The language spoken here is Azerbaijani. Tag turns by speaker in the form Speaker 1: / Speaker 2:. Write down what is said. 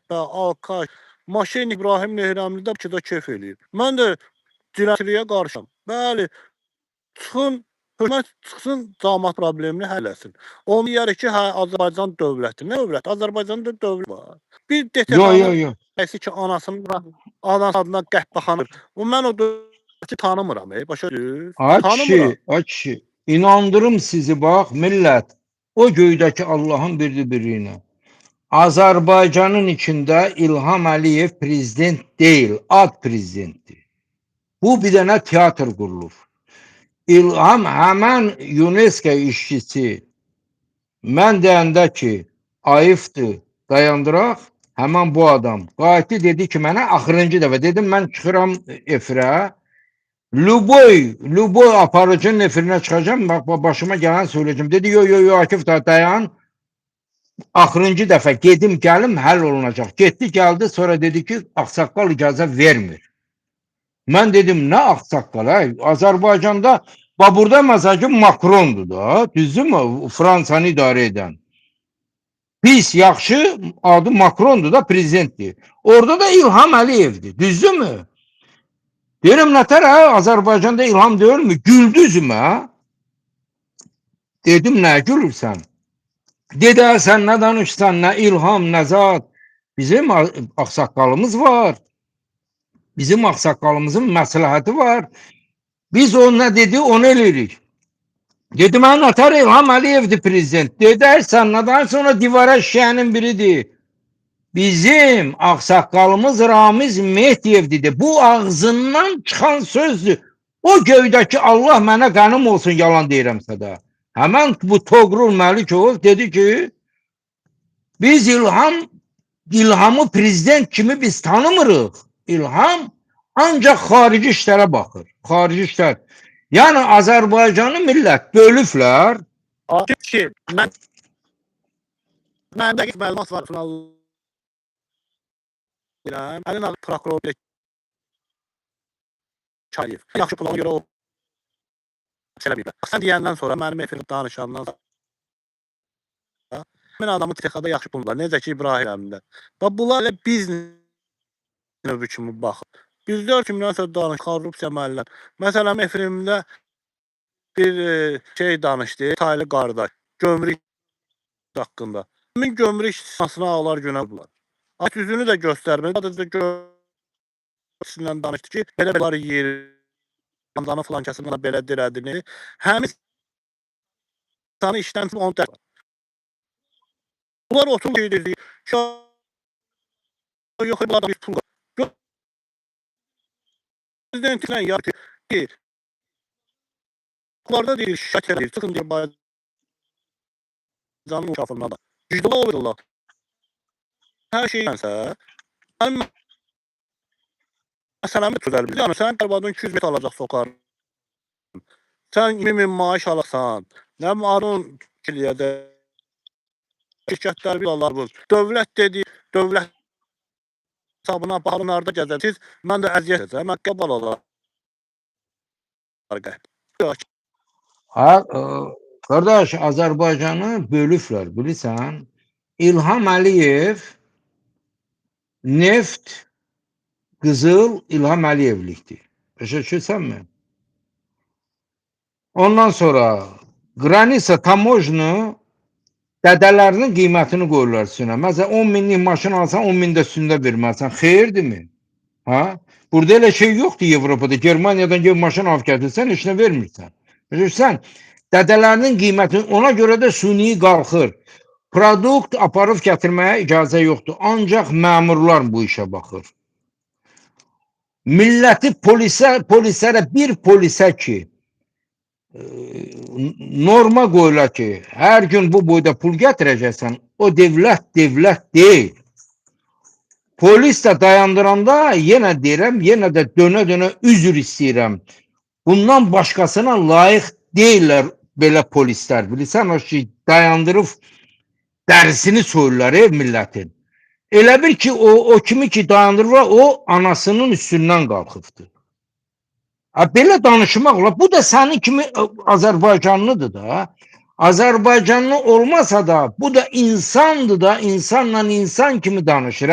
Speaker 1: CHP, Alkaş, Maşin İbrahim Mehramlı da Bakıda kef eləyib. Mən də dirəkçiliyə qarşıyam. Bəli, çıxın, hökumət çıxsın, damat problemini həll etsin. Onu deyərik ki, hə, Azərbaycan dövləti. Nə dövlət? Azərbaycanda dövlət var. Bir DTK-nın rəisi ki, anasının adına qəhvəxana. Mən o dövləti tanımıram, başa düşür? Tanımıram.
Speaker 2: Ay kişi, inandırım sizi bak millet, o göydeki Allah'ın birliğine. Azerbaycan'ın içinde İlham Əliyev prezident değil, ad prezidenti. Bu bir dənə teatr qurulur. İlham hemen UNESCO işçisi, mən deyəndə ki, ayıbdır, dayandıraq, hemen bu adam. Qayıtdı dedi ki, mənə axırıncı dəfə dedim, mən çıxıram efirə. Luboy aparıcının efirine çıkacağım. Bak başıma gelen söyleyeceğim. Dedi yo Akif dayan. Axırıncı defa gedim gelim həll olunacak. Getdi geldi sonra dedi ki Aksaqqal icazə vermir. Ben dedim ne Aksaqqal? Azerbaycan'da burada mesajı Macron'du da. Düzdür mü? Fransanı idare eden. Pis yaxşı adı Macron'du da prezidentdi. Orada da İlham Əliyevdi. Düzdür mü? Derim nətər Azərbaycanda İlham deyil mi? Güldüz mü? Dedim nə gülürsən? Dedi sən nə danışsan, nə İlham, nə zat. Bizim Aksaqqalımız var. Bizim Aksaqqalımızın məsləhəti var. Biz o nə dedi onu eləyirik. Dedim nətər İlham Əliyevdir prezident. Dedi sən nə danışsan sonra divara şişənin biridir. Bizim Aksaqqalımız Ramiz Mehdiyev dedi. Bu ağzından çıxan sözdür. O göydəki Allah mənə qənim olsun yalan deyirəmsə də. Hemen bu Toğrul Məlikov dedi ki biz İlhamı prezident kimi biz tanımırıq. İlham ancaq xarici işlərə baxır. Xarici işlər. Yəni Azərbaycanı millət bölüblər.
Speaker 1: Akif ki, mən dəqiq məlumat var. Əlin adı prokuror Çayev. Yaxşı plana görə o sən deyəndən sonra mənim efirdə danışandan sonra mən adamı TXT-da yaxşı pullar. Necə ki İbrahim əmində. Və bunlar elə biznes növü kimi baxır. Bizlər kimdən sonra danış, korrupsiya məllər. Məsələn, efirimdə bir şey danışdı. Taylı qardaş. Gömrük haqqında. Kimin gömrük sınasına ağlar günə bular. Aç yüzünü də göstərmir. Sadəcə gömrüklə danışdı ki, belə yeri Ramazanı falan kəsin bana belə dirədini. Həmin insanı işdən onu dərd. Bunlar oturur deyir. Yox, bunlar bir pul. Prezidentinə ya ki, bunlarda deyir, şəkər deyir, çıxın deyir, Baycanın uşaqlarına da. Yüzdə o verirlər. Hər şeyənsə, mənim məsələmi çözər bilir. Yəni, sən Qərbadın 200 metr alacaq soqar. Sən 20.000 maaş alaqsan. Nə marun kiliyədə şirkətlər bir allar bu. Dövlət dedi, dövlət hesabına baxımlarda gəzəsiz. Mən də əziyyət edəcəm. Mən qəbal alar.
Speaker 2: Qardaş, Azərbaycanı bölüblər, bilirsən. İlham Əliyev neft Qızıl İlham Əliyevlikdir. Başa düşürsən mi? Ondan sonra Qranitsa Tamojnu dədələrinin qiymətini qoyurlar üstünə. Məsələn 10 minlik maşın alsan 10 min də üstündə verməlisən. Xeyirdir mi? Ha? Burada elə şey yoxdur Avropada. Germaniyadan gəlib maşın alıb gətirsən, heç nə vermirsən. Başa düşürsən? Dədələrinin qiymətini ona görə də suni qalxır. Produkt aparıb gətirməyə icazə yoxdur. Ancaq məmurlar bu işə baxır. Milləti polislərə bir polisə ki norma qoyula ki hər gün bu boyda pul gətirəcəksən o devlət deyil. Polis də dayandıranda yenə deyirəm, yenə də dönə üzr istəyirəm. Bundan başqasına layiq deyirlər belə polislər. Bilirsən o şey dayandırıb dərisini soyurlar millətin. Elə bir ki o kimi ki dayandırırlar o anasının üstündən qalxıbdır. Belə danışmaq olar. Bu da sənin kimi Azərbaycanlıdır da. Azərbaycanlı olmasa da bu da insandır da, insanla insan kimi danışır.